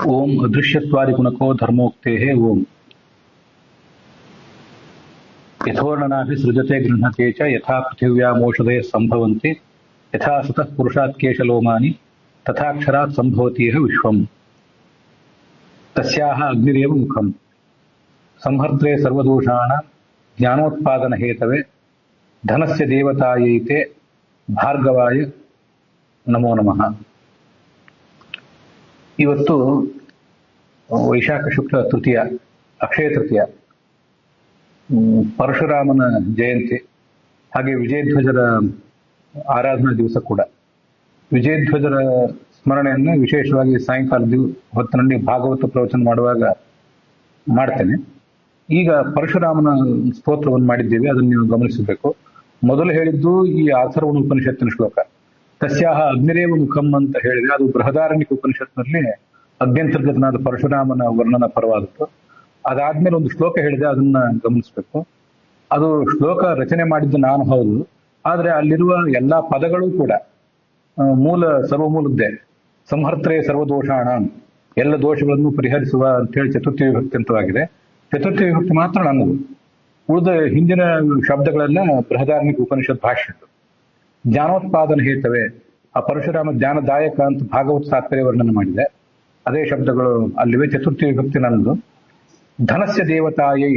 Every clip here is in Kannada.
ओम अदृश्यत्वादि गुणको धर्मोक्तेः ओम यथोर्णनाभि सृजते गृह्णते च यथा पृथिव्यामोषधयः सम्भवन्ति यथा सतः पुरुषात् केशलोमानि तथाक्षरात् सम्भवति यः विश्वम् तस्याः अग्निरेव मुखम् संहर्त्रे सर्वदोषाणां ज्ञानोत्पादनहेतवे धनस्य देवतायै ते भार्गवाय नमो नमः। ಇವತ್ತು ವೈಶಾಖ ಶುಕ್ಲ ತೃತೀಯ ಅಕ್ಷಯ ತೃತೀಯ, ಪರಶುರಾಮನ ಜಯಂತಿ, ಹಾಗೆ ವಿಜಯಧ್ವಜರ ಆರಾಧನಾ ದಿವಸ ಕೂಡ. ವಿಜಯಧ್ವಜರ ಸ್ಮರಣೆಯನ್ನು ವಿಶೇಷವಾಗಿ ಸಾಯಂಕಾಲದ ಹೊತ್ತಿನಲ್ಲಿ ಭಾಗವತ ಪ್ರವಚನ ಮಾಡುವಾಗ ಮಾಡ್ತೇನೆ. ಈಗ ಪರಶುರಾಮನ ಸ್ತೋತ್ರವನ್ನು ಮಾಡಿದ್ದೇವೆ, ಅದನ್ನು ನೀವು ಗಮನಿಸಬೇಕು. ಮೊದಲು ಹೇಳಿದ್ದು ಈ ಅಥರ್ವಣ ಉಪನಿಷತ್ತಿನ ಶ್ಲೋಕ, ತಸ್ಯಾಹ ಅಗ್ನಿರೇವ ಮುಖಂ ಅಂತ ಹೇಳಿದೆ. ಅದು ಬೃಹದಾರಣ್ಯಕ ಉಪನಿಷತ್ನಲ್ಲಿ ಅಗ್ನ್ಯಂತರ್ಗತನಾದ ಪರಶುರಾಮನ ವರ್ಣನ ಪರವಾದದ್ದು. ಅದಾದ್ಮೇಲೆ ಒಂದು ಶ್ಲೋಕ ಹೇಳಿದೆ, ಅದನ್ನ ಗಮನಿಸಬೇಕು. ಅದು ಶ್ಲೋಕ ರಚನೆ ಮಾಡಿದ್ದು ನಾನು ಹೌದು, ಆದ್ರೆ ಅಲ್ಲಿರುವ ಎಲ್ಲಾ ಪದಗಳು ಕೂಡ ಸರ್ವಮೂಲದ್ದೇ. ಸಂಹರ್ತ್ರೆ ಸರ್ವದೋಷಾಣ, ಎಲ್ಲ ದೋಷಗಳನ್ನು ಪರಿಹರಿಸುವ ಅಂತೇಳಿ ಚತುರ್ಥಿ ವಿಭಕ್ತಿ ಅಂತವಾಗಿದೆ. ಚತುರ್ಥಿ ವಿಭಕ್ತಿ ಮಾತ್ರ ನನ್ನದು, ಉಳಿದ ಹಿಂದಿನ ಶಬ್ದಗಳೆಲ್ಲ ಬೃಹದಾರಣ್ಯಕ ಉಪನಿಷತ್ ಭಾಷ್ಯದ್ದು. ಜ್ಞಾನೋತ್ಪಾದನ ಹೇತವೇ, ಆ ಪರಶುರಾಮ ಜ್ಞಾನದಾಯಕ ಅಂತ ಭಾಗವತ ತಾತ್ಪರ್ಯ ವರ್ಣನೆ ಮಾಡಿದೆ, ಅದೇ ಶಬ್ದಗಳು ಅಲ್ಲಿವೆ. ಚತುರ್ಥಿ ವಿಭಕ್ತಿ ನನ್ನದು. ಧನಸ್ಯ ದೇವತಾಯೈ,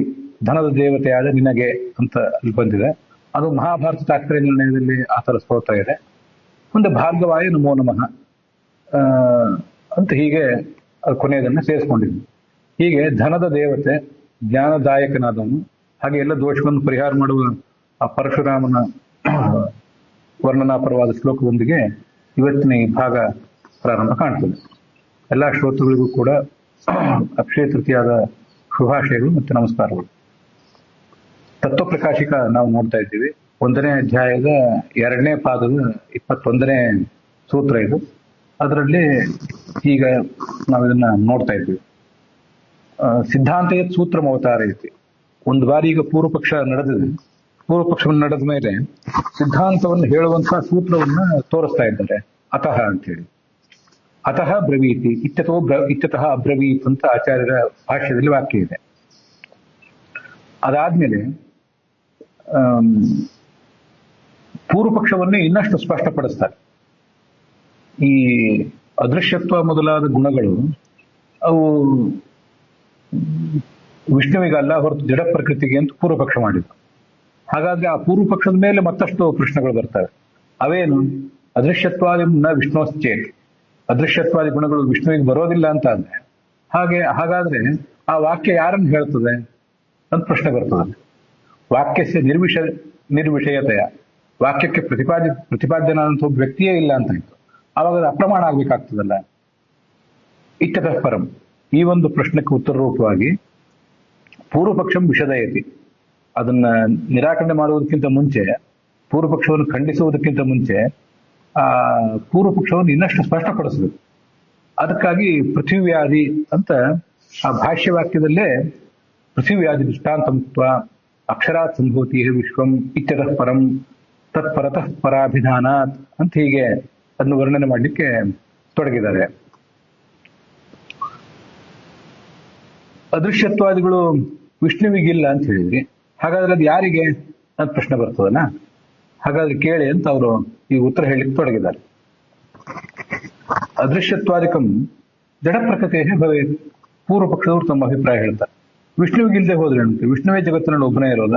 ಧನದ ದೇವತೆಯಾದ ನಿನಗೆ ಅಂತ ಅಲ್ಲಿ ಬಂದಿದೆ. ಅದು ಮಹಾಭಾರತ ತಾತ್ಪರ್ಯ ನಿರ್ಣಯದಲ್ಲಿ ಆ ಥರ ಸ್ತೋತ್ರ ಇದೆ. ಮುಂದೆ ಭಾರ್ಗವಾಯ ನಮೋ ನಮಃ ಅಂತ ಹೀಗೆ ಕೊನೆಯದನ್ನು ಸೇರಿಸ್ಕೊಂಡಿದ್ವಿ. ಹೀಗೆ ಧನದ ದೇವತೆ, ಜ್ಞಾನದಾಯಕನಾದವನು, ಹಾಗೆ ಎಲ್ಲ ದೋಷವನ್ನು ಪರಿಹಾರ ಮಾಡುವ ಆ ಪರಶುರಾಮನ ವರ್ಣನಾಪರವಾದ ಶ್ಲೋಕದೊಂದಿಗೆ ಇವತ್ತಿನ ಈ ಭಾಗ ಪ್ರಾರಂಭ ಕಾಣ್ತದೆ. ಎಲ್ಲ ಶ್ರೋತೃಗಳಿಗೂ ಕೂಡ ಅಕ್ಷಯ ತೃತೀಯಾದ ಶುಭಾಶಯಗಳು ಮತ್ತು ನಮಸ್ಕಾರಗಳು. ತತ್ವಪ್ರಕಾಶಿಕ ನಾವು ನೋಡ್ತಾ ಇದ್ದೀವಿ. 1ನೇ ಅಧ್ಯಾಯದ 2ನೇ ಪಾದದ 21ನೇ ಸೂತ್ರ ಇದು. ಅದರಲ್ಲಿ ಈಗ ನಾವು ಇದನ್ನ ನೋಡ್ತಾ ಇದ್ದೀವಿ. ಸಿದ್ಧಾಂತ ಸೂತ್ರಂ ಅವತಾರ ಐತಿ. ಒಂದು ಬಾರಿ ಈಗ ಪೂರ್ವ ಪಕ್ಷ ನಡೆದಿದೆ. ಪೂರ್ವ ಪಕ್ಷವನ್ನು ನಡೆದ ಮೇಲೆ ಸಿದ್ಧಾಂತವನ್ನು ಹೇಳುವಂತಹ ಸೂತ್ರವನ್ನ ತೋರಿಸ್ತಾ ಇದ್ದಾರೆ. ಅತಃ ಅಂತೇಳಿ, ಅತಃ ಬ್ರವೀತಿ ಇತ್ಯತಃ ಅಬ್ರವೀತ್ ಅಂತ ಆಚಾರ್ಯರ ಭಾಷ್ಯದಲ್ಲಿ ವಾಕ್ಯ ಇದೆ. ಅದಾದ್ಮೇಲೆ ಪೂರ್ವ ಪಕ್ಷವನ್ನೇ ಇನ್ನಷ್ಟು ಸ್ಪಷ್ಟಪಡಿಸ್ತಾರೆ. ಈ ಅದೃಶ್ಯತ್ವ ಮೊದಲಾದ ಗುಣಗಳು ಅವು ವಿಷ್ಣುವಿಗಲ್ಲ ಹೊರತು ಜಡ ಪ್ರಕೃತಿಗೆ ಅಂತ ಪೂರ್ವ ಪಕ್ಷ ಮಾಡಿದ್ರು. ಹಾಗಾಗಿ ಆ ಪೂರ್ವ ಪಕ್ಷದ ಮೇಲೆ ಮತ್ತಷ್ಟು ಪ್ರಶ್ನೆಗಳು ಬರ್ತವೆ. ಅವೇನು? ಅದೃಶ್ಯತ್ವಾದಿ ನ ವಿಷ್ಣುಶ್ಚೇತ್, ಅದೃಶ್ಯತ್ವಾದಿ ಗುಣಗಳು ವಿಷ್ಣುವಿಗೆ ಬರೋದಿಲ್ಲ ಅಂತ ಅಂದ್ರೆ ಹಾಗಾದ್ರೆ ಆ ವಾಕ್ಯ ಯಾರನ್ನು ಹೇಳ್ತದೆ ಅಂತ ಪ್ರಶ್ನೆ ಬರ್ತದೆ. ವಾಕ್ಯಕ್ಕೆ ನಿರ್ವಿಷಯತೆಯ, ವಾಕ್ಯಕ್ಕೆ ಪ್ರತಿಪಾದ್ಯನಾದಂಥ ಒಬ್ಬ ವ್ಯಕ್ತಿಯೇ ಇಲ್ಲ ಅಂತ ಆಯ್ತು. ಆವಾಗ ಅದು ಅಪ್ರಮಾಣ ಆಗ್ಬೇಕಾಗ್ತದಲ್ಲ. ಇತ್ಯತಃ ಪರಂ, ಈ ಒಂದು ಪ್ರಶ್ನೆಗೆ ಉತ್ತರ ರೂಪವಾಗಿ ಪೂರ್ವ ಪಕ್ಷಂ ವಿಷದಯತಿ, ಅದನ್ನ ನಿರಾಕರಣೆ ಮಾಡುವುದಕ್ಕಿಂತ ಮುಂಚೆ, ಪೂರ್ವ ಪಕ್ಷವನ್ನು ಖಂಡಿಸುವುದಕ್ಕಿಂತ ಮುಂಚೆ ಆ ಪೂರ್ವ ಪಕ್ಷವನ್ನು ಇನ್ನಷ್ಟು ಸ್ಪಷ್ಟಪಡಿಸಬೇಕು. ಅದಕ್ಕಾಗಿ ಪೃಥಿವ್ಯಾಧಿ ಅಂತ ಆ ಭಾಷ್ಯವಾಕ್ಯದಲ್ಲೇ ಪೃಥಿವ್ಯಾಧಿ ದೃಷ್ಟಾಂತ ಮುಕ್ತ ಅಕ್ಷರಾತ್ ಸಂಭೂತಿ ವಿಶ್ವಂ ಇತ್ಯತಃ ಪರಂ ತತ್ಪರತಃ ಪರಾಭಿಧಾನಾತ್ ಅಂತ ಹೀಗೆ ಅದನ್ನು ವರ್ಣನೆ ಮಾಡಲಿಕ್ಕೆ ತೊಡಗಿದ್ದಾರೆ. ಅದೃಶ್ಯತ್ವಾದಿಗಳು ವಿಷ್ಣುವಿಗಿಲ್ಲ ಅಂತ ಹೇಳಿದ್ರಿ, ಹಾಗಾದ್ರೆ ಅದು ಯಾರಿಗೆ ಅಂತ ಪ್ರಶ್ನೆ ಬರ್ತದಲ್ಲ. ಹಾಗಾದ್ರೆ ಕೇಳಿ ಅಂತ ಅವರು ಈ ಉತ್ತರ ಹೇಳಲಿಕ್ಕೆ ತೊಡಗಿದ್ದಾರೆ. ಅದೃಶ್ಯತ್ವಾದಿಕಂ ಜಡ ಪ್ರಕೃತಿ ಭವೇ, ಪೂರ್ವ ಪಕ್ಷದವರು ತಮ್ಮ ಅಭಿಪ್ರಾಯ ಹೇಳ್ತಾರೆ. ವಿಷ್ಣುವಿಗಿಲ್ಲದೆ ಹೋದ್ರೆ ಏನಂತೆ, ವಿಷ್ಣುವೇ ಜಗತ್ತಿನಲ್ಲಿ ಒಬ್ಬನೇ ಇರೋದ.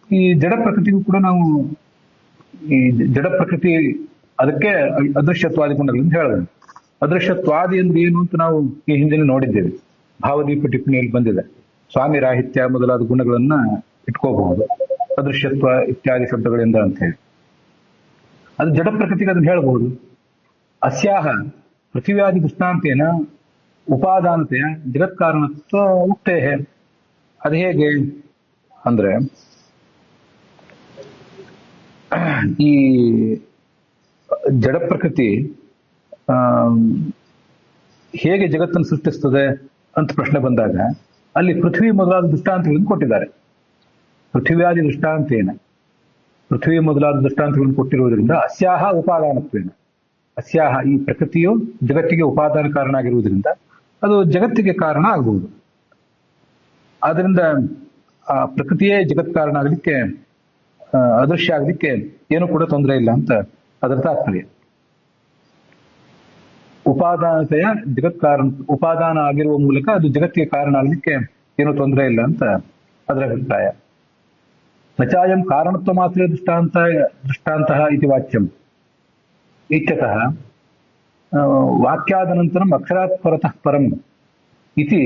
ಈ ಜಡ ಪ್ರಕೃತಿಗೂ ಕೂಡ ನಾವು ಈ ಜಡ ಪ್ರಕೃತಿ, ಅದಕ್ಕೆ ಅದೃಶ್ಯತ್ವಾದಿ ಗುಣಗಳಿಂದ ಹೇಳಿದೆ. ಅದೃಶ್ಯತ್ವಾದಿ ಅಂದ್ರೆ ಏನು ಅಂತ ನಾವು ಈ ಹಿಂದಿನ ನೋಡಿದ್ದೇವೆ. ಭಾವದೀಪ ಟಿಪ್ಪಣಿಯಲ್ಲಿ ಬಂದಿದೆ. ಸ್ವಾಮಿ ರಾಹಿತ್ಯ ಮೊದಲಾದ ಗುಣಗಳನ್ನ ಇಟ್ಕೋಬಹುದು ಅದೃಶ್ಯತ್ವ ಇತ್ಯಾದಿ ಶಬ್ದಗಳಿಂದ ಅಂತ ಹೇಳಿ. ಅದು ಜಡ ಪ್ರಕೃತಿಗೆ ಅದನ್ನ ಹೇಳಬಹುದು. ಅಸ್ಯಾಹ ಪೃಥಿವ್ಯಾದಿ ದೃಷ್ಟಾಂತೇನ ಉಪಾದಾನತೆಯ ಜಗತ್ಕಾರಣತ್ವ ಉಕ್ತೇ. ಅದು ಹೇಗೆ ಅಂದ್ರೆ, ಈ ಜಡ ಪ್ರಕೃತಿ ಹೇಗೆ ಜಗತ್ತನ್ನು ಸೃಷ್ಟಿಸ್ತದೆ ಅಂತ ಪ್ರಶ್ನೆ ಬಂದಾಗ ಅಲ್ಲಿ ಪೃಥ್ವಿ ಮೊದಲಾದ ದೃಷ್ಟಾಂತಗಳನ್ನು ಕೊಟ್ಟಿದ್ದಾರೆ. ಪೃಥ್ವಿಯಾದಿ ದೃಷ್ಟಾಂತೇನ, ಪೃಥ್ವಿ ಮೊದಲಾದ ದೃಷ್ಟಾಂತಗಳನ್ನು ಕೊಟ್ಟಿರುವುದರಿಂದ ಅಸ್ಯಾಹ ಉಪಾದಾನತ್ವೇನ, ಅಸ್ಯಾಹ ಈ ಪ್ರಕೃತಿಯು ಜಗತ್ತಿಗೆ ಉಪಾದಾನ ಕಾರಣ ಆಗಿರುವುದರಿಂದ ಅದು ಜಗತ್ತಿಗೆ ಕಾರಣ ಆಗ್ಬಹುದು. ಆದ್ರಿಂದ ಆ ಪ್ರಕೃತಿಯೇ ಜಗತ್ ಕಾರಣ ಆಗಲಿಕ್ಕೆ, ಅದೃಶ್ಯ ಆಗಲಿಕ್ಕೆ ಏನು ಕೂಡ ತೊಂದರೆ ಇಲ್ಲ ಅಂತ ಅದರ ತಾತ್ಪರ್ಯ. ಉಪಾದಾನತೆಯ ಜಗತ್ ಕಾರಣ, ಉಪಾದಾನ ಆಗಿರುವ ಮೂಲಕ ಅದು ಜಗತ್ತಿಗೆ ಕಾರಣ ಆಗಲಿಕ್ಕೆ ಏನು ತೊಂದರೆ ಇಲ್ಲ ಅಂತ ಅದರ ಅಭಿಪ್ರಾಯ. ನಚಾಯಂ ಕಾರಣತ್ವ ಮಾತ್ರ ದೃಷ್ಟಾಂತ ಇತಿ ವಾಚ್ಯಂ ಇತ್ಯತಃ ವಾಕ್ಯಾದನಂತರಂ ಅಕ್ಷರಾತ್ ಪರತಃ ಪರಂ ಇತಿ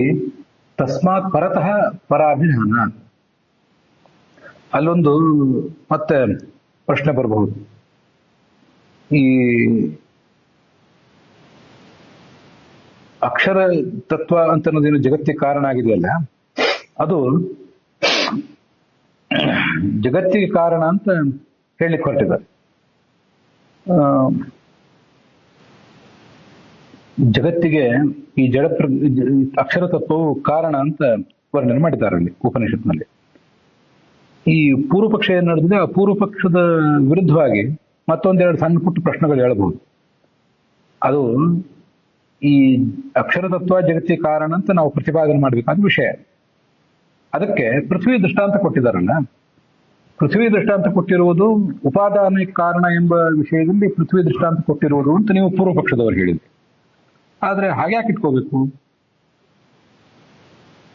ತಸ್ಮಾತ್ ಪರತಃ ಪರಾಭಿಧಾನ. ಅಲ್ಲೊಂದು ಮತ್ತೆ ಪ್ರಶ್ನೆ ಬರಬಹುದು. ಈ ಅಕ್ಷರ ತತ್ವ ಅಂತ ಅನ್ನೋದೇನು ಜಗತ್ತಿಗೆ ಕಾರಣ ಆಗಿದೆಯಲ್ಲ, ಅದು ಜಗತ್ತಿಗೆ ಕಾರಣ ಅಂತ ಹೇಳಲಿಕ್ಕೆ ಹೊರಟಿದ್ದಾರೆ. ಜಗತ್ತಿಗೆ ಈ ಅಕ್ಷರ ತತ್ವವು ಕಾರಣ ಅಂತ ವರ್ಣನೆ ಮಾಡಿದ್ದಾರೆ ಅಲ್ಲಿ ಉಪನಿಷತ್ನಲ್ಲಿ. ಈ ಪೂರ್ವ ಪಕ್ಷ ಏನ್ ನಡೆದಿದೆ, ಆ ಪೂರ್ವ ಪಕ್ಷದ ವಿರುದ್ಧವಾಗಿ ಮತ್ತೊಂದೆರಡು ಸಣ್ಣ ಪುಟ್ಟ ಪ್ರಶ್ನೆಗಳು ಹೇಳಬಹುದು. ಅದು ಈ ಅಕ್ಷರ ತತ್ವ ಜಗತ್ತಿಗೆ ಕಾರಣ ಅಂತ ನಾವು ಪ್ರತಿಪಾದನೆ ಮಾಡಬೇಕಾದ ವಿಷಯ. ಅದಕ್ಕೆ ಪೃಥ್ವಿ ದೃಷ್ಟಾಂತ ಕೊಟ್ಟಿದ್ದಾರಲ್ಲ, ಪೃಥ್ವಿ ದೃಷ್ಟಾಂತ ಕೊಟ್ಟಿರುವುದು ಉಪಾದಾನ ಕಾರಣ ಎಂಬ ವಿಷಯದಲ್ಲಿ ಪೃಥ್ವಿ ದೃಷ್ಟಾಂತ ಕೊಟ್ಟಿರುವುದು ಅಂತ ನೀವು ಪೂರ್ವ ಪಕ್ಷದವರು ಹೇಳಿದ್ರಿ. ಆದ್ರೆ ಹಾಗ್ಯಾಕೆ ಇಟ್ಕೋಬೇಕು?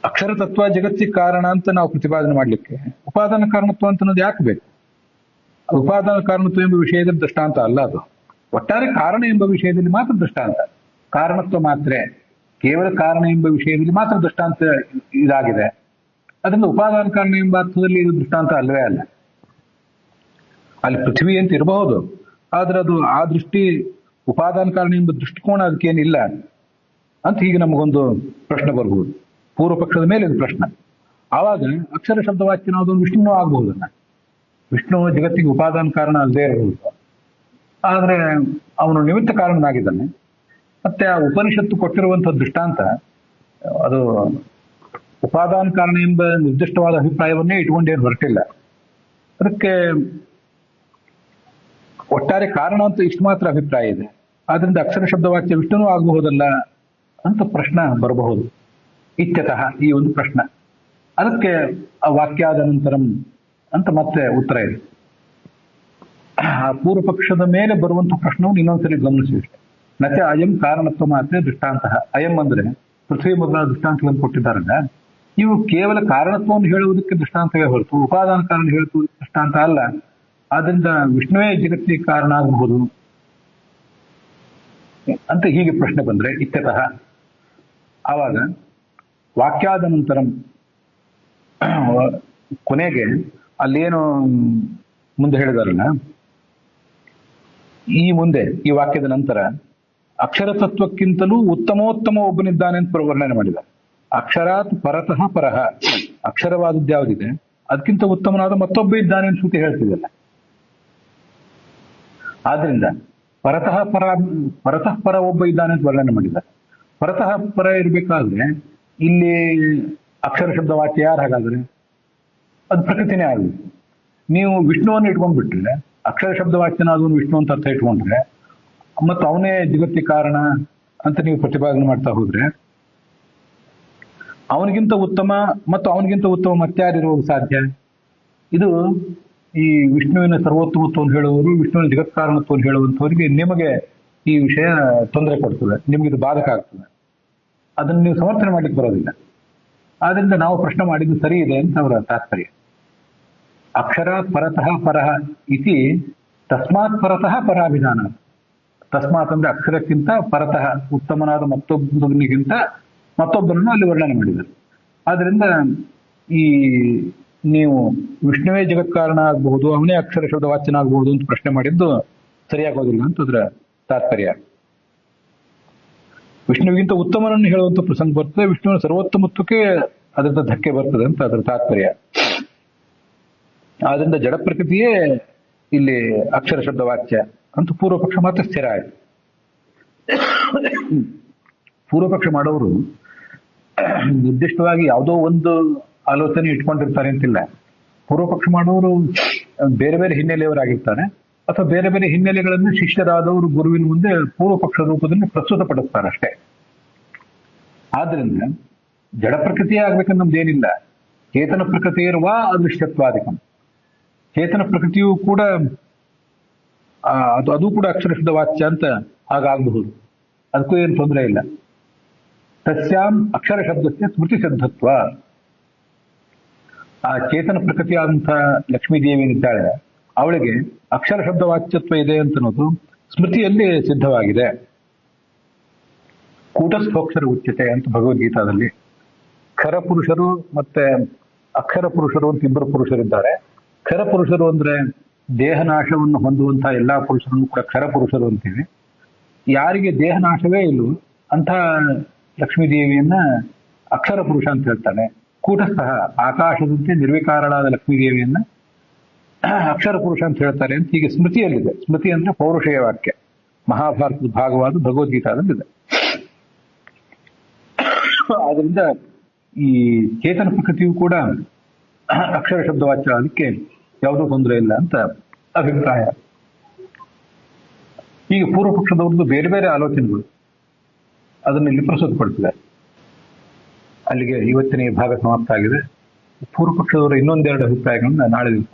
ಅಕ್ಷರ ತತ್ವ ಜಗತ್ತಿಗೆ ಕಾರಣ ಅಂತ ನಾವು ಪ್ರತಿಪಾದನೆ ಮಾಡ್ಲಿಕ್ಕೆ ಉಪಾದಾನ ಕಾರಣತ್ವ ಅಂತ ಅನ್ನೋದು ಯಾಕೆ ಬೇಕು? ಉಪಾದಾನ ಕಾರಣತ್ವ ಎಂಬ ವಿಷಯದಲ್ಲಿ ದೃಷ್ಟಾಂತ ಅಲ್ಲ, ಅದು ಒಟ್ಟಾರೆ ಕಾರಣ ಎಂಬ ವಿಷಯದಲ್ಲಿ ಮಾತ್ರ ದೃಷ್ಟಾಂತ. ಕಾರಣತ್ವ ಮಾತ್ರ, ಕೇವಲ ಕಾರಣ ಎಂಬ ವಿಷಯದಲ್ಲಿ ಮಾತ್ರ ದೃಷ್ಟಾಂತ ಇದಾಗಿದೆ. ಅದರಿಂದ ಉಪಾದಾನ ಕಾರಣ ಎಂಬ ಅರ್ಥದಲ್ಲಿ ಇದು ದೃಷ್ಟಾಂತ ಅಲ್ಲವೇ ಅಲ್ಲ. ಅಲ್ಲಿ ಪೃಥ್ವಿ ಅಂತ ಇರಬಹುದು, ಆದ್ರೆ ಅದು ಆ ದೃಷ್ಟಿ ಉಪಾದಾನ ಕಾರಣ ಎಂಬ ದೃಷ್ಟಿಕೋನ ಅದಕ್ಕೇನಿಲ್ಲ ಅಂತ ಹೀಗೆ ನಮಗೊಂದು ಪ್ರಶ್ನೆ ಬರ್ಬೋದು. ಪೂರ್ವ ಪಕ್ಷದ ಮೇಲೆ ಇದು ಪ್ರಶ್ನೆ. ಆವಾಗ ಅಕ್ಷರ ಶಬ್ದವಾಚ್ಯ ನಾವುದೊಂದು ವಿಷ್ಣು ಆಗಬಹುದನ್ನ. ವಿಷ್ಣು ಜಗತ್ತಿಗೆ ಉಪಾದಾನ ಕಾರಣ ಅಲ್ಲದೆ ಇರಬಹುದು, ಆದ್ರೆ ಅವನು ನಿಮಿತ್ತ ಕಾರಣನಾಗಿದ್ದಾನೆ. ಮತ್ತೆ ಆ ಉಪನಿಷತ್ತು ಕೊಟ್ಟಿರುವಂತಹ ದೃಷ್ಟಾಂತ ಅದು ಉಪಾದಾನ ಕಾರಣ ಎಂಬ ನಿರ್ದಿಷ್ಟವಾದ ಅಭಿಪ್ರಾಯವನ್ನೇ ಇಟ್ಕೊಂಡೇನು ಹೊರಟಿಲ್ಲ. ಅದಕ್ಕೆ ಒಟ್ಟಾರೆ ಕಾರಣ ಅಂತ ಇಷ್ಟು ಮಾತ್ರ ಅಭಿಪ್ರಾಯ ಇದೆ. ಆದ್ರಿಂದ ಅಕ್ಷರ ಶಬ್ದವಾಚ್ಯ ವಿಷ್ಣುನೂ ಆಗಬಹುದಲ್ಲ ಅಂತ ಪ್ರಶ್ನೆ ಬರಬಹುದು. ಇತ್ಯತಃ ಈ ಒಂದು ಪ್ರಶ್ನೆ. ಅದಕ್ಕೆ ಆ ವಾಕ್ಯಾದ ನಂತರಂ ಅಂತ ಮತ್ತೆ ಉತ್ತರ ಇದೆ. ಆ ಪೂರ್ವ ಪಕ್ಷದ ಮೇಲೆ ಬರುವಂತಹ ಪ್ರಶ್ನವನ್ನು ಇನ್ನೊಂದ್ಸರಿ ಗಮನಿಸಿ. ನಚ ಅಯಂ ಕಾರಣತ್ವ ಮಾತ್ರ ದೃಷ್ಟಾಂತ. ಅಯಂ ಅಂದ್ರೆ ಪೃಥ್ವಿ ಮೊದಲಾದ ದೃಷ್ಟಾಂತಗಳನ್ನು ಕೊಟ್ಟಿದ್ದಾರಲ್ಲ, ಇವು ಕೇವಲ ಕಾರಣತ್ವವನ್ನು ಹೇಳುವುದಕ್ಕೆ ದೃಷ್ಟಾಂತವೇ ಹೊರತು ಉಪಾದಾನ ಕಾರಣ ಹೇಳುವುದಕ್ಕೆ ದೃಷ್ಟಾಂತ ಅಲ್ಲ. ಆದ್ರಿಂದ ವಿಷ್ಣುವೇ ಜಗತ್ತಿಗೆ ಕಾರಣ ಆಗಬಹುದು ಅಂತ ಹೀಗೆ ಪ್ರಶ್ನೆ ಬಂದ್ರೆ ಇತ್ಯತಃ, ಆವಾಗ ವಾಕ್ಯಾದ ನಂತರ ಕೊನೆಗೆ ಅಲ್ಲೇನು ಮುಂದೆ ಹೇಳಿದಾರಲ್ಲ, ಈ ಮುಂದೆ ಈ ವಾಕ್ಯದ ನಂತರ ಅಕ್ಷರ ತತ್ವಕ್ಕಿಂತಲೂ ಉತ್ತಮೋತ್ತಮ ಒಬ್ಬನಿದ್ದಾನೆ ಅಂತ ವರ್ಣನೆ ಮಾಡಿದ್ದಾರೆ. ಅಕ್ಷರಾತ್ ಪರತಃ ಪರಹ, ಅಕ್ಷರವಾದದ್ದು ಯಾವುದಿದೆ ಅದಕ್ಕಿಂತ ಉತ್ತಮನಾದ ಮತ್ತೊಬ್ಬ ಇದ್ದಾನೆ ಅಂತ ಶ್ರುತಿ ಹೇಳ್ತಿದೆಯಲ್ಲ. ಆದ್ರಿಂದ ಪರತಃ ಪರ ಒಬ್ಬ ಇದ್ದಾನೆ ಅಂತ ವರ್ಣನೆ ಮಾಡಿದ್ದಾರೆ. ಪರತಃ ಪರ ಇರ್ಬೇಕಾದ್ರೆ ಇಲ್ಲಿ ಅಕ್ಷರ ಶಬ್ದ ವಾಕ್ಯ ಯಾರು? ಹಾಗಾದ್ರೆ ಅದು ಪ್ರಕೃತಿನೇ ಆಗುತ್ತೆ. ನೀವು ವಿಷ್ಣುವನ್ನು ಇಟ್ಕೊಂಡ್ಬಿಟ್ರೆ, ಅಕ್ಷರ ಶಬ್ದ ವಾಕ್ಯನಾದವನು ವಿಷ್ಣು ಅಂತ ಅರ್ಥ ಇಟ್ಕೊಂಡ್ರೆ, ಮತ್ತು ಅವನೇ ಜಗತ್ತಿಗೆ ಕಾರಣ ಅಂತ ನೀವು ಪ್ರತಿಪಾದನೆ ಮಾಡ್ತಾ ಹೋದ್ರೆ, ಅವನಿಗಿಂತ ಉತ್ತಮ ಮತ್ತು ಅವನಿಗಿಂತ ಉತ್ತಮ ಮತ್ಯಾರಿರುವುದು ಸಾಧ್ಯ? ಇದು ಈ ವಿಷ್ಣುವಿನ ಸರ್ವೋತ್ತಮತ್ವವನ್ನು ಹೇಳುವವರು, ವಿಷ್ಣುವಿನ ಜಗತ್ ಕಾರಣತ್ವವನ್ನು ಹೇಳುವಂಥವರಿಗೆ ನಿಮಗೆ ಈ ವಿಷಯ ತೊಂದರೆ ಕೊಡ್ತದೆ, ನಿಮ್ಗೆ ಇದು ಬಾಧಕ ಆಗ್ತದೆ. ಅದನ್ನು ನೀವು ಸಮರ್ಥನೆ ಮಾಡ್ಲಿಕ್ಕೆ ಬರೋದಿಲ್ಲ. ಆದ್ರಿಂದ ನಾವು ಪ್ರಶ್ನೆ ಮಾಡಿದ್ದು ಸರಿ ಇದೆ ಅಂತ ಅವರ ತಾತ್ಪರ್ಯ. ಅಕ್ಷರಾತ್ ಪರತಃ ಪರಹ ಇತಿ ತಸ್ಮಾತ್ ಪರತಃ ಪರಾಭಿಧಾನ. ತಸ್ಮಾತ್ ಅಂದ್ರೆ ಅಕ್ಷರಕ್ಕಿಂತ ಪರತಃ ಉತ್ತಮನಾದ ಮತ್ತೊಬ್ಬನಿಗಿಂತ ಮತ್ತೊಬ್ಬರನ್ನು ಅಲ್ಲಿ ವರ್ಣನೆ ಮಾಡಿದ್ದಾರೆ. ಆದ್ರಿಂದ ಈ ನೀವು ವಿಷ್ಣುವೇ ಜಗತ್ ಕಾರಣ ಆಗಬಹುದು, ಅವನೇ ಅಕ್ಷರ ಶಬ್ದ ವಾಚ್ಯನ ಆಗಬಹುದು ಅಂತ ಪ್ರಶ್ನೆ ಮಾಡಿದ್ದು ಸರಿಯಾಗೋದಿಲ್ಲ ಅಂತ ಅದರ ತಾತ್ಪರ್ಯ. ವಿಷ್ಣುವಿಗಿಂತ ಉತ್ತಮನನ್ನು ಹೇಳುವಂತ ಪ್ರಸಂಗ ಬರ್ತದೆ, ವಿಷ್ಣುವಿನ ಸರ್ವೋತ್ತಮತ್ವಕ್ಕೆ ಅದರಿಂದ ಧಕ್ಕೆ ಬರ್ತದೆ ಅಂತ ಅದರ ತಾತ್ಪರ್ಯ. ಆದ್ರಿಂದ ಜಡ ಪ್ರಕೃತಿಯೇ ಇಲ್ಲಿ ಅಕ್ಷರ ಶಬ್ದ ವಾಚ್ಯ ಅಂತ ಪೂರ್ವ ಪಕ್ಷ ಮಾತ್ರ ಸ್ಥಿರ ಆಯ್ತು. ಪೂರ್ವ ಪಕ್ಷ ಮಾಡೋರು ನಿರ್ದಿಷ್ಟವಾಗಿ ಯಾವುದೋ ಒಂದು ಆಲೋಚನೆ ಇಟ್ಕೊಂಡಿರ್ತಾರೆ ಅಂತಿಲ್ಲ. ಪೂರ್ವ ಪಕ್ಷ ಮಾಡುವವರು ಬೇರೆ ಬೇರೆ ಹಿನ್ನೆಲೆಯವರಾಗಿರ್ತಾರೆ, ಅಥವಾ ಬೇರೆ ಬೇರೆ ಹಿನ್ನೆಲೆಗಳನ್ನು ಶಿಷ್ಯರಾದವರು ಗುರುವಿನ ಮುಂದೆ ಪೂರ್ವ ಪಕ್ಷ ರೂಪದಲ್ಲಿ ಪ್ರಸ್ತುತಪಡಿಸ್ತಾರೆ ಅಷ್ಟೇ. ಆದ್ರಿಂದ ಜಡ ಪ್ರಕೃತಿಯೇ ಆಗ್ಬೇಕಂತ ನಮ್ದೇನಿಲ್ಲ. ಚೇತನ ಪ್ರಕೃತಿ ಇರುವ ಅದೃಶ್ಯತ್ವಾದಿಕಂ. ಚೇತನ ಪ್ರಕೃತಿಯೂ ಕೂಡ ಅದು ಕೂಡ ಅಕ್ಷರ ಶುದ್ಧ ವಾಚ್ಯ ಅಂತ ಹಾಗಾಗಬಹುದು. ಅದಕ್ಕೂ ಏನು ತೊಂದರೆ ಇಲ್ಲ. ತಸ್ಯಾಂ ಅಕ್ಷರ ಶಬ್ದಕ್ಕೆ ಸ್ಮೃತಿ ಸಿದ್ಧತ್ವ. ಆ ಚೇತನ ಪ್ರಕೃತಿಯಾದಂಥ ಲಕ್ಷ್ಮೀದೇವಿ ಏನಿದ್ದಾಳೆ ಅವಳಿಗೆ ಅಕ್ಷರ ಶಬ್ದ ವಾಚ್ಯತ್ವ ಇದೆ ಅಂತ ಅನ್ನೋದು ಸ್ಮೃತಿಯಲ್ಲಿ ಸಿದ್ಧವಾಗಿದೆ. ಕೂಟಸ್ಥೋಕ್ಷರ ಉಚ್ಯತೆ ಅಂತ ಭಗವದ್ಗೀತಾದಲ್ಲಿ. ಖರ ಪುರುಷರು ಮತ್ತೆ ಅಕ್ಷರ ಪುರುಷರು ಅಂತ ಇಬ್ಬರು ಪುರುಷರಿದ್ದಾರೆ. ಖರ ಪುರುಷರು ಅಂದ್ರೆ ದೇಹನಾಶವನ್ನು ಹೊಂದುವಂತಹ ಎಲ್ಲಾ ಪುರುಷರನ್ನು ಕೂಡ ಖರ ಪುರುಷರು ಅಂತೀವಿ. ಯಾರಿಗೆ ದೇಹನಾಶವೇ ಇಲ್ಲವೋ ಅಂಥ ಲಕ್ಷ್ಮೀದೇವಿಯನ್ನ ಅಕ್ಷರ ಪುರುಷ ಅಂತ ಹೇಳ್ತಾನೆ. ಕೂಟಸ್ಥ ಆಕಾಶದಂತೆ ನಿರ್ವಿಕಾರಳಾದ ಲಕ್ಷ್ಮೀದೇವಿಯನ್ನ ಅಕ್ಷರ ಪುರುಷ ಅಂತ ಹೇಳ್ತಾರೆ ಅಂತ ಹೀಗೆ ಸ್ಮೃತಿಯಲ್ಲಿದೆ. ಸ್ಮೃತಿ ಅಂದ್ರೆ ಪೌರುಷೇಯ ವಾಕ್ಯ, ಮಹಾಭಾರತದ ಭಾಗವಾದ ಭಗವದ್ಗೀತಾದಲ್ಲಿದೆ. ಆದ್ರಿಂದ ಈ ಚೇತನ ಪ್ರಕೃತಿಯು ಕೂಡ ಅಕ್ಷರ ಶಬ್ದ ವಾಚ್ಯ, ಅದಕ್ಕೆ ಯಾವುದೂ ತೊಂದರೆ ಇಲ್ಲ ಅಂತ ಅಭಿಪ್ರಾಯ. ಈಗ ಪೂರ್ವ ಪಕ್ಷದವ್ರದ್ದು ಬೇರೆ ಬೇರೆ ಆಲೋಚನೆಗಳು ಅದನ್ನು ಇಲ್ಲಿ ಪ್ರಸ್ತುತಪಡಿಸಿದೆ. ಅಲ್ಲಿಗೆ ಇವತ್ತಿನ ಈ ಭಾಗ ಸಮಾಪ್ತ ಆಗಿದೆ. ಪೂರ್ವ ಪಕ್ಷದವರ ಇನ್ನೊಂದೆರಡು ಅಭಿಪ್ರಾಯಗಳನ್ನ ನಾಳೆ ದಿವಸ